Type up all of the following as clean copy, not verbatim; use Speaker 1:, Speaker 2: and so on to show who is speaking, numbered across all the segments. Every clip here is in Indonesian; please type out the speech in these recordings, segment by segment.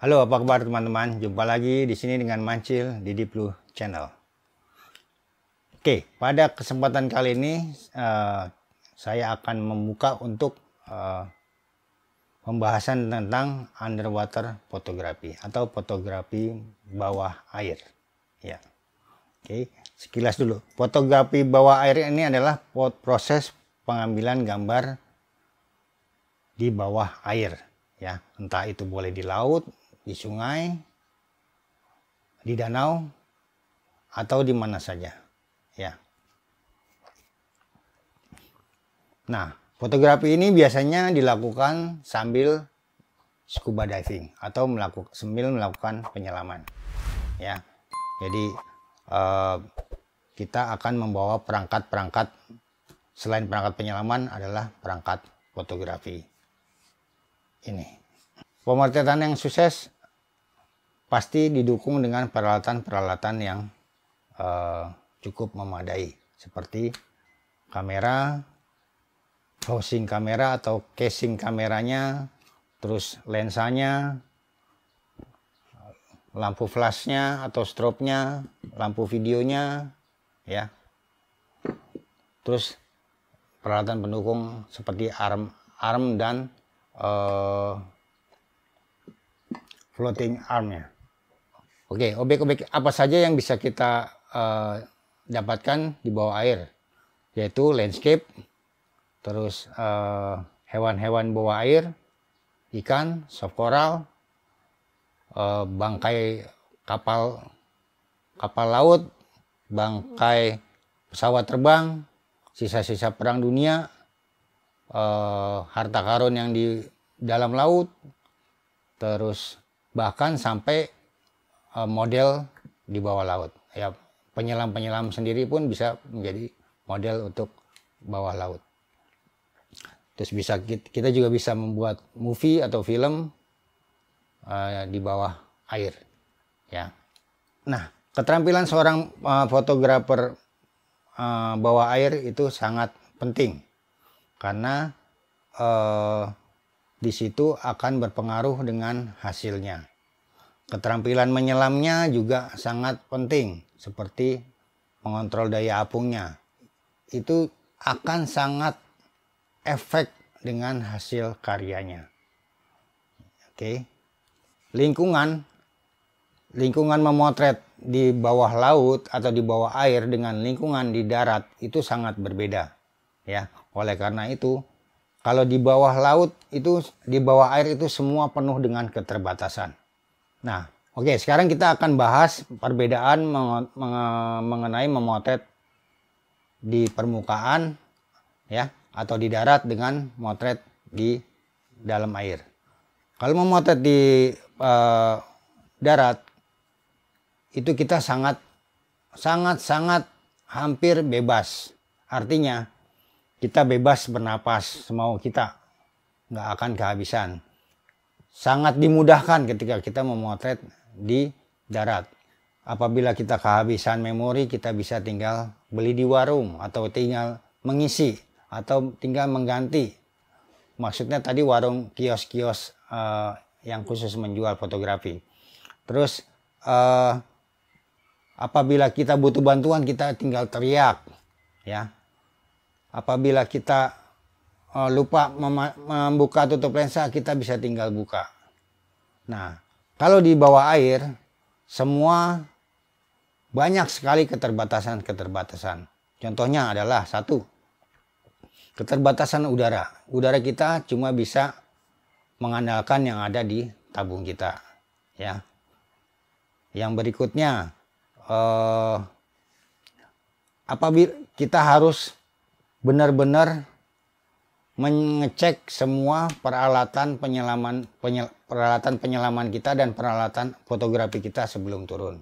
Speaker 1: Halo, apa kabar teman-teman? Jumpa lagi di sini dengan Mancil di Deep Blue Channel. Oke, pada kesempatan kali ini saya akan membuka untuk pembahasan tentang underwater photography atau fotografi bawah air. Ya, oke. Sekilas dulu, fotografi bawah air ini adalah proses pengambilan gambar di bawah air. Ya, entah itu boleh di laut, di sungai, di danau, atau di mana saja. Ya. Nah, fotografi ini biasanya dilakukan sambil scuba diving atau sambil melakukan penyelaman. Ya. Jadi kita akan membawa perangkat-perangkat selain perangkat penyelaman adalah perangkat fotografi. Ini. Pemotretan yang sukses pasti didukung dengan peralatan-peralatan yang cukup memadai, seperti kamera, housing kamera atau casing kameranya, terus lensanya, lampu flashnya atau strobe-nya, lampu videonya, ya. Terus peralatan pendukung seperti arm dan floating armnya. Oke, objek-objek apa saja yang bisa kita dapatkan di bawah air, yaitu landscape, terus hewan-hewan bawah air, ikan, soft coral, bangkai kapal laut, bangkai pesawat terbang, sisa-sisa perang dunia, harta karun yang di dalam laut, terus bahkan sampai model di bawah laut. Ya, penyelam-penyelam sendiri pun bisa menjadi model untuk bawah laut. Terus kita juga bisa membuat movie atau film di bawah air. Ya. Nah, keterampilan seorang fotografer bawah air itu sangat penting karena di situ akan berpengaruh dengan hasilnya. Keterampilan menyelamnya juga sangat penting, seperti mengontrol daya apungnya. Itu akan sangat efek dengan hasil karyanya. Oke. Lingkungan memotret di bawah laut atau di bawah air dengan lingkungan di darat itu sangat berbeda. Ya, oleh karena itu, kalau di bawah laut itu, di bawah air itu semua penuh dengan keterbatasan. Nah, oke, sekarang kita akan bahas perbedaan mengenai memotret di permukaan, ya, atau di darat dengan motret di dalam air. Kalau memotret di darat, itu kita sangat hampir bebas. Artinya, kita bebas bernapas semau kita, nggak akan kehabisan. Sangat dimudahkan ketika kita memotret di darat. Apabila kita kehabisan memori, kita bisa tinggal beli di warung atau tinggal mengisi atau tinggal mengganti. Maksudnya tadi warung, kios-kios yang khusus menjual fotografi. Terus apabila kita butuh bantuan, kita tinggal teriak, ya. Apabila kita lupa membuka tutup lensa, kita bisa tinggal buka. Nah, kalau di bawah air, semua banyak sekali keterbatasan. Contohnya adalah satu, keterbatasan udara. Udara kita cuma bisa mengandalkan yang ada di tabung kita. Ya. Yang berikutnya, apabila kita harus benar-benar mengecek semua peralatan penyelaman kita dan peralatan fotografi kita sebelum turun.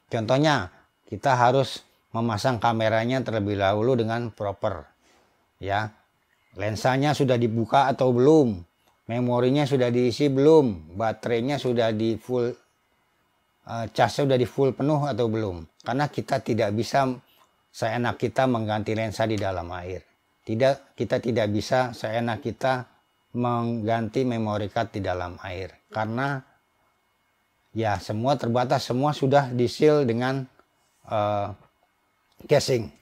Speaker 1: Contohnya, kita harus memasang kameranya terlebih dahulu dengan proper. Ya, lensanya sudah dibuka atau belum, memorinya sudah diisi belum, baterainya sudah di full, casnya sudah di full penuh atau belum. Karena kita tidak bisa seenak kita mengganti lensa di dalam air. Kita tidak bisa seenak kita mengganti memory card di dalam air. Karena ya semua terbatas, semua sudah di-seal dengan casing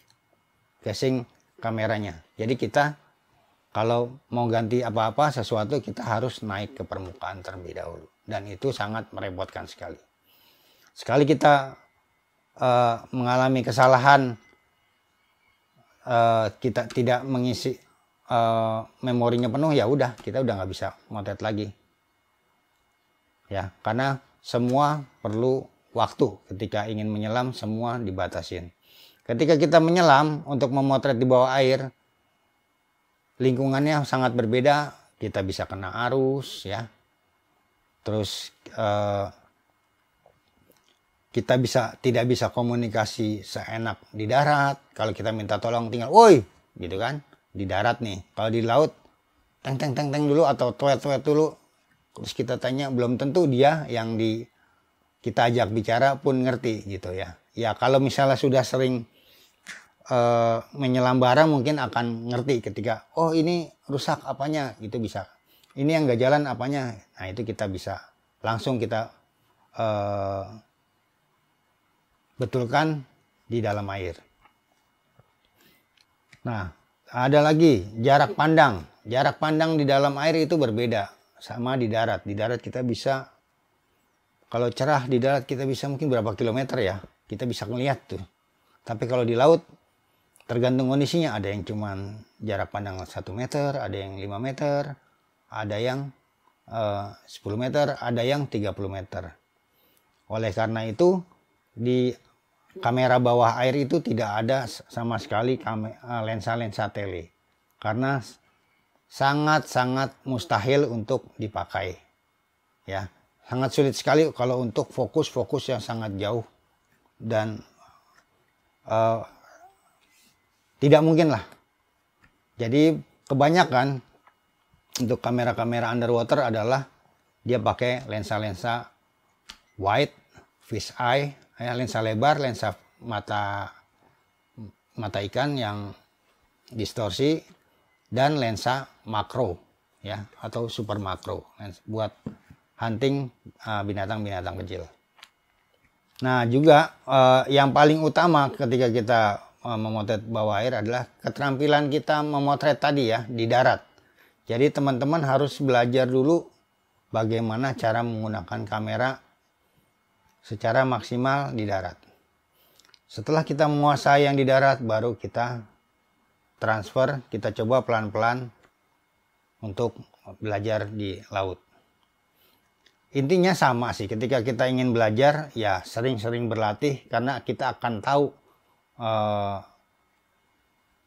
Speaker 1: kameranya. Jadi kita kalau mau ganti apa-apa sesuatu, kita harus naik ke permukaan terlebih dahulu, dan itu sangat merepotkan sekali. Sekali kita mengalami kesalahan, kita tidak mengisi memorinya penuh, ya udah, kita udah nggak bisa motret lagi, ya, karena semua perlu waktu. Ketika ingin menyelam, semua dibatasin. Ketika kita menyelam untuk memotret di bawah air, lingkungannya sangat berbeda. Kita bisa kena arus, ya. Terus kita tidak bisa komunikasi seenak di darat. Kalau kita minta tolong tinggal, woi, gitu kan, di darat nih. Kalau di laut, teng teng teng teng dulu atau tuet tuet dulu. Terus kita tanya, belum tentu dia yang kita ajak bicara pun ngerti, gitu ya. Ya kalau misalnya sudah sering menyelam bareng, mungkin akan ngerti ketika, oh ini rusak apanya, itu bisa. Ini yang nggak jalan apanya, nah itu kita bisa langsung kita betulkan di dalam air. Nah, ada lagi jarak pandang. Jarak pandang di dalam air itu berbeda sama di darat. Di darat kita bisa, kalau cerah di darat kita bisa mungkin berapa kilometer ya, kita bisa melihat tuh. Tapi kalau di laut tergantung kondisinya, ada yang cuman jarak pandang 1 meter, ada yang 5 meter, ada yang 10 meter, ada yang 30 meter. Oleh karena itu, di kamera bawah air itu tidak ada sama sekali lensa-lensa tele. Karena sangat-sangat mustahil untuk dipakai. Ya, sangat sulit sekali kalau untuk fokus-fokus yang sangat jauh. Dan tidak mungkin lah. Jadi kebanyakan untuk kamera-kamera underwater adalah dia pakai lensa-lensa wide, fish eye, ya, lensa lebar, lensa mata ikan yang distorsi, dan lensa makro, ya, atau super makro, buat hunting binatang-binatang kecil. Nah juga yang paling utama ketika kita memotret bawah air adalah keterampilan kita memotret tadi ya di darat. Jadi teman-teman harus belajar dulu bagaimana cara menggunakan kamera secara maksimal di darat. Setelah kita menguasai yang di darat, baru kita transfer, kita coba pelan-pelan untuk belajar di laut. Intinya sama sih, ketika kita ingin belajar ya sering-sering berlatih, karena kita akan tahu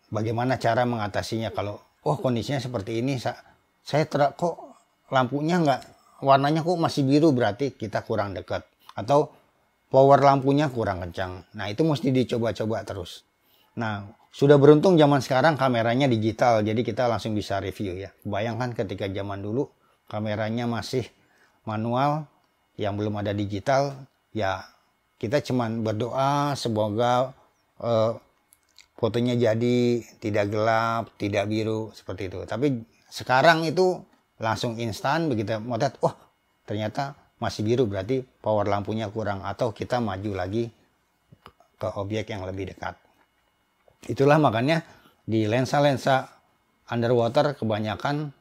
Speaker 1: bagaimana cara mengatasinya. Kalau oh kondisinya seperti ini, saya kok lampunya warnanya kok masih biru, berarti kita kurang dekat, atau power lampunya kurang kencang. Nah itu mesti dicoba-coba terus. Nah sudah beruntung zaman sekarang kameranya digital, jadi kita langsung bisa review ya. Bayangkan ketika zaman dulu kameranya masih manual, yang belum ada digital, ya kita cuman berdoa semoga fotonya jadi tidak gelap, tidak biru, seperti itu. Tapi sekarang itu langsung instan, begitu motret, wah ternyata masih biru, berarti power lampunya kurang, atau kita maju lagi ke objek yang lebih dekat. Itulah makanya di lensa-lensa underwater kebanyakan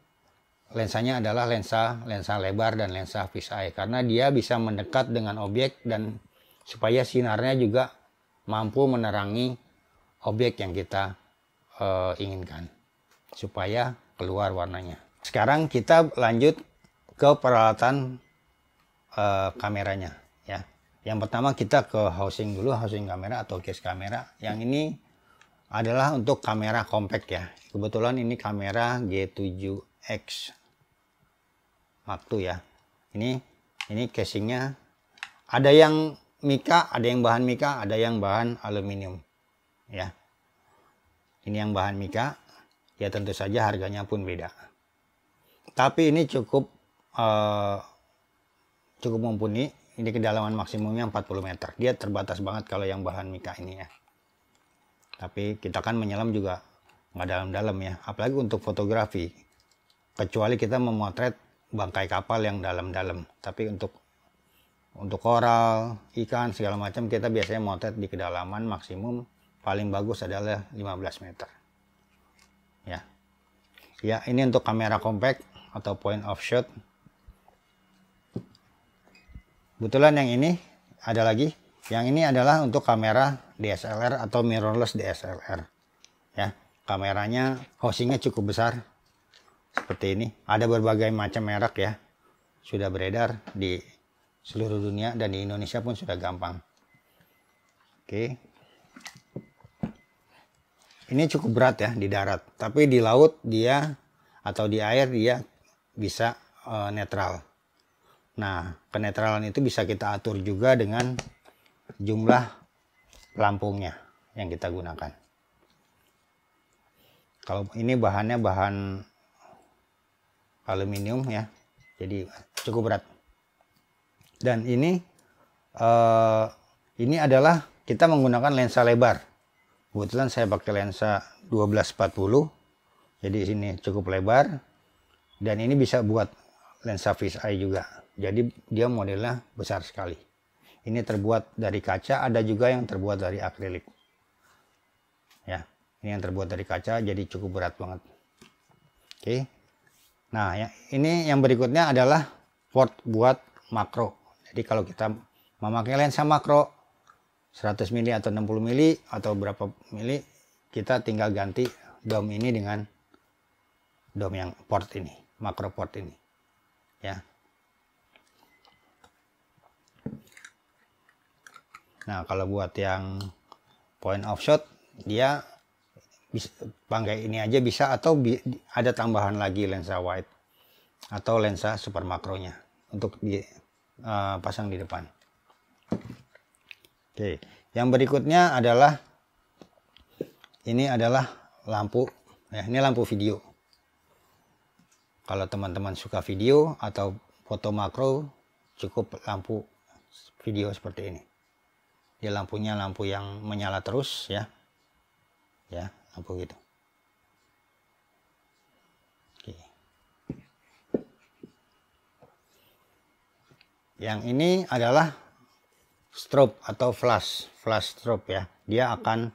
Speaker 1: lensanya adalah lensa lebar dan lensa fish eye, karena dia bisa mendekat dengan objek dan supaya sinarnya juga mampu menerangi objek yang kita inginkan supaya keluar warnanya. Sekarang kita lanjut ke peralatan kameranya ya. Yang pertama kita ke housing dulu, housing kamera atau case kamera. Yang ini adalah untuk kamera compact ya. Kebetulan ini kamera G7X Mark II ya. Ini casingnya ada yang mika, ada yang bahan mika, ada yang bahan aluminium ya. Ini yang bahan mika, ya tentu saja harganya pun beda. Tapi ini cukup mumpuni. Ini kedalaman maksimumnya 40 meter. Dia terbatas banget kalau yang bahan mika ini ya. Tapi kita kan menyelam juga nggak dalam-dalam ya. Apalagi untuk fotografi. Kecuali kita memotret bangkai kapal yang dalam-dalam. Tapi untuk untuk koral, ikan segala macam kita biasanya motret di kedalaman maksimum paling bagus adalah 15 meter. Ya. Ya, ini untuk kamera compact atau point of shot. Kebetulan yang ini ada lagi. Yang ini adalah untuk kamera DSLR atau mirrorless DSLR. Ya, kameranya housingnya cukup besar. Seperti ini. Ada berbagai macam merek ya. Sudah beredar di seluruh dunia dan di Indonesia pun sudah gampang. Oke. Ini cukup berat ya di darat, tapi di laut dia atau di air dia bisa netral. Nah, kenetralan itu bisa kita atur juga dengan jumlah pelampungnya yang kita gunakan. Kalau ini bahannya bahan aluminium ya, jadi cukup berat. Dan ini adalah kita menggunakan lensa lebar. Kebetulan saya pakai lensa 1240, jadi sini cukup lebar. Dan ini bisa buat lensa fisheye juga. Jadi dia modelnya besar sekali. Ini terbuat dari kaca, ada juga yang terbuat dari akrilik. Ya, ini yang terbuat dari kaca, jadi cukup berat banget. Oke. Nah, ini yang berikutnya adalah port buat makro. Jadi kalau kita memakai lensa makro 100 mili atau 60 mili atau berapa mili, kita tinggal ganti dom ini dengan dom yang port ini, makro port ini. Ya. Nah, kalau buat yang point of shot dia bisa pakai ini aja bisa, atau ada tambahan lagi lensa wide atau lensa super makronya untuk dipasang di depan. Oke, yang berikutnya adalah ini adalah lampu ya, ini lampu video. Kalau teman-teman suka video atau foto makro, cukup lampu video seperti ini. Dia lampunya lampu yang menyala terus ya. Ya, lampu gitu. Oke. Yang ini adalah strobe atau flash strobe ya. Dia akan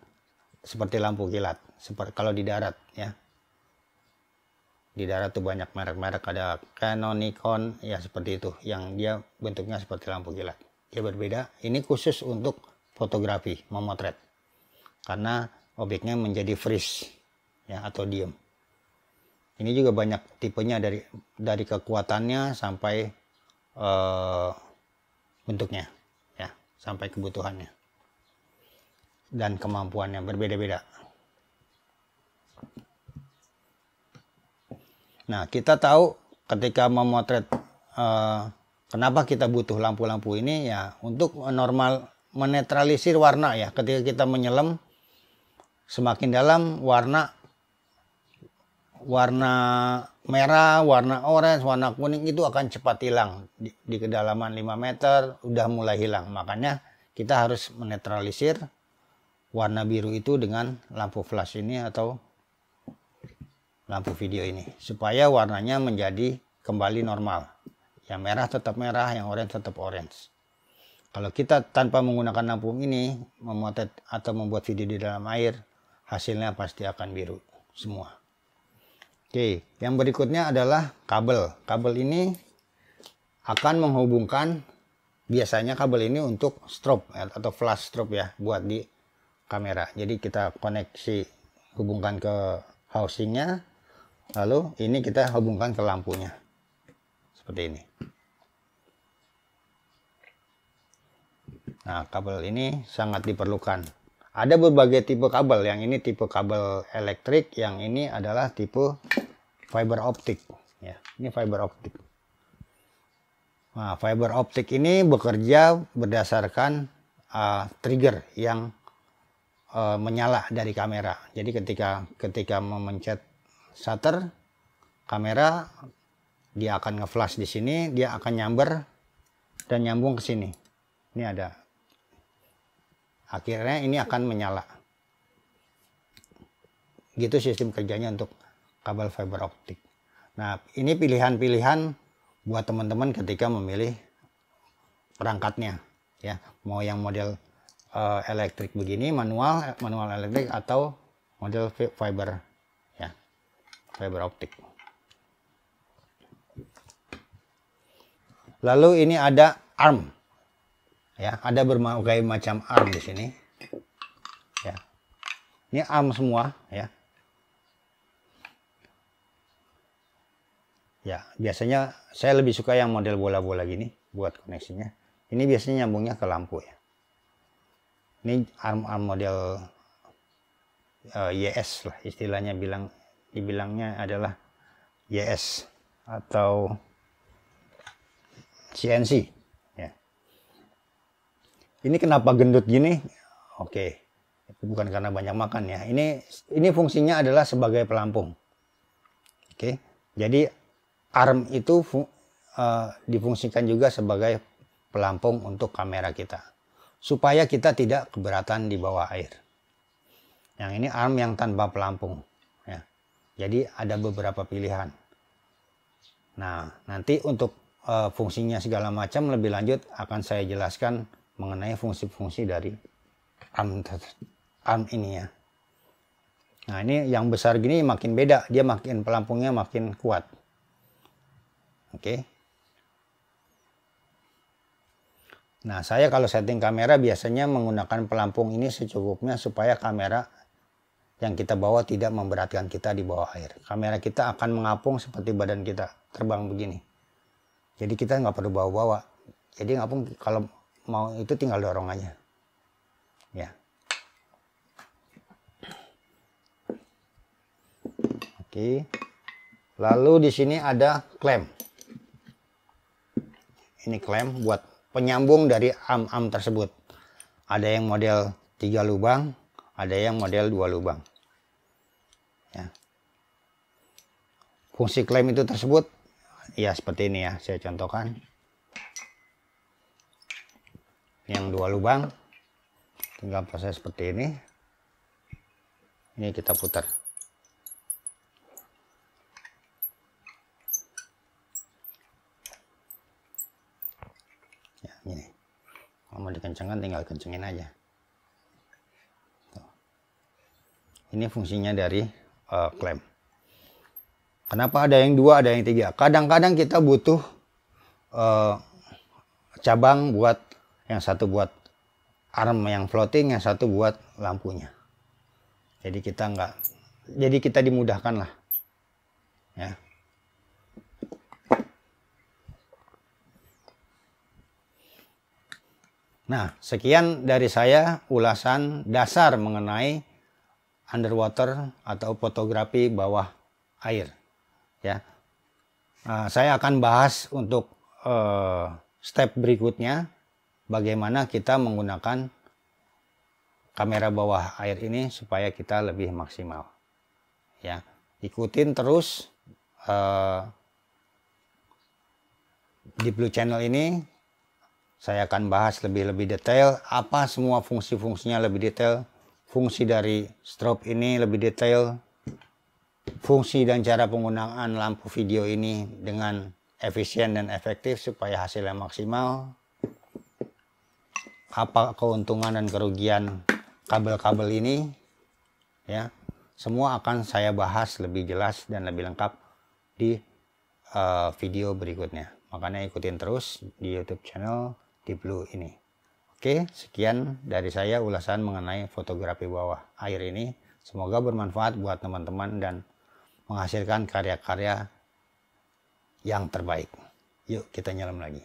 Speaker 1: seperti lampu kilat, seperti kalau di darat ya. Di darat tuh banyak merek-merek, ada Canon, Nikon ya, seperti itu, yang dia bentuknya seperti lampu kilat. Dia berbeda. Ini khusus untuk fotografi, memotret, karena objeknya menjadi freeze ya atau diem. Ini juga banyak tipenya, dari kekuatannya sampai bentuknya ya, sampai kebutuhannya dan kemampuannya berbeda-beda. Nah, kita tahu ketika memotret kenapa kita butuh lampu-lampu ini ya, untuk menetralisir warna ya. Ketika kita menyelam semakin dalam, warna merah, warna orange, warna kuning itu akan cepat hilang. Di kedalaman 5 meter udah mulai hilang. Makanya kita harus menetralisir warna biru itu dengan lampu flash ini atau lampu video ini, supaya warnanya menjadi kembali normal. Yang merah tetap merah, yang orange tetap orange. Kalau kita tanpa menggunakan lampu ini memotret atau membuat video di dalam air, hasilnya pasti akan biru semua. Oke, yang berikutnya adalah kabel. Kabel ini akan menghubungkan, biasanya kabel ini untuk strobe atau flash strobe ya, buat di kamera. Jadi kita koneksi, hubungkan ke housingnya, lalu ini kita hubungkan ke lampunya seperti ini. Nah, kabel ini sangat diperlukan. Ada berbagai tipe kabel. Yang ini tipe kabel elektrik, yang ini adalah tipe fiber optik ya. Ini fiber optik. Nah, fiber optik ini bekerja berdasarkan trigger yang menyala dari kamera. Jadi ketika memencet shutter kamera, dia akan nge-flash di sini, dia akan nyamber dan nyambung ke sini. Ini ada. Akhirnya ini akan menyala. Gitu sistem kerjanya untuk kabel fiber optik. Nah, ini pilihan-pilihan buat teman-teman ketika memilih perangkatnya ya, mau yang model elektrik begini, manual elektrik, atau model fiber ya, fiber optik. Lalu ini ada arm ya, ada berbagai macam arm di sini ya. Ini arm semua ya. Ya, biasanya saya lebih suka yang model bola-bola gini buat koneksinya. Ini biasanya nyambungnya ke lampu ya. Ini arm model YS lah istilahnya, dibilangnya adalah YS atau CNC ya. Ini kenapa gendut gini? Oke, itu bukan karena banyak makan ya. Ini fungsinya adalah sebagai pelampung. Oke, jadi arm itu difungsikan juga sebagai pelampung untuk kamera kita, supaya kita tidak keberatan di bawah air. Yang ini arm yang tanpa pelampung ya. Jadi ada beberapa pilihan. Nah, nanti untuk fungsinya segala macam lebih lanjut akan saya jelaskan mengenai fungsi-fungsi dari arm ini ya. Nah, ini yang besar gini makin beda, dia makin pelampungnya makin kuat. Oke. Nah, saya kalau setting kamera biasanya menggunakan pelampung ini secukupnya supaya kamera yang kita bawa tidak memberatkan kita di bawah air. Kamera kita akan mengapung seperti badan kita terbang begini. Jadi kita nggak perlu bawa-bawa. Jadi ngapung, kalau mau itu tinggal dorong aja. Ya. Oke. Lalu di sini ada klem. Ini klem buat penyambung dari arm tersebut. Ada yang model 3 lubang, ada yang model 2 lubang. Ya. Fungsi klem itu tersebut ya seperti ini ya, saya contohkan. Yang 2 lubang, tinggal proses seperti ini. Ini kita putar. Ya, ini. Kalau mau dikencangkan tinggal kencengin aja. Tuh. Ini fungsinya dari klem. Kenapa ada yang 2, ada yang 3? Kadang-kadang kita butuh cabang buat yang satu buat arm yang floating, yang satu buat lampunya. Jadi kita dimudahkan lah. Ya. Nah, sekian dari saya ulasan dasar mengenai underwater atau fotografi bawah air. Ya, saya akan bahas untuk step berikutnya bagaimana kita menggunakan kamera bawah air ini supaya kita lebih maksimal. Ya, ikutin terus di Blue Channel ini. Saya akan bahas lebih detail apa semua fungsi-fungsinya lebih detail. Fungsi dari strobe ini lebih detail. Fungsi dan cara penggunaan lampu video ini dengan efisien dan efektif supaya hasilnya maksimal. Apa keuntungan dan kerugian kabel-kabel ini ya, semua akan saya bahas lebih jelas dan lebih lengkap di video berikutnya. Makanya ikutin terus di YouTube channel di Blue ini. Oke, sekian dari saya ulasan mengenai fotografi bawah air ini. Semoga bermanfaat buat teman-teman dan menghasilkan karya-karya yang terbaik. Yuk kita nyelam lagi.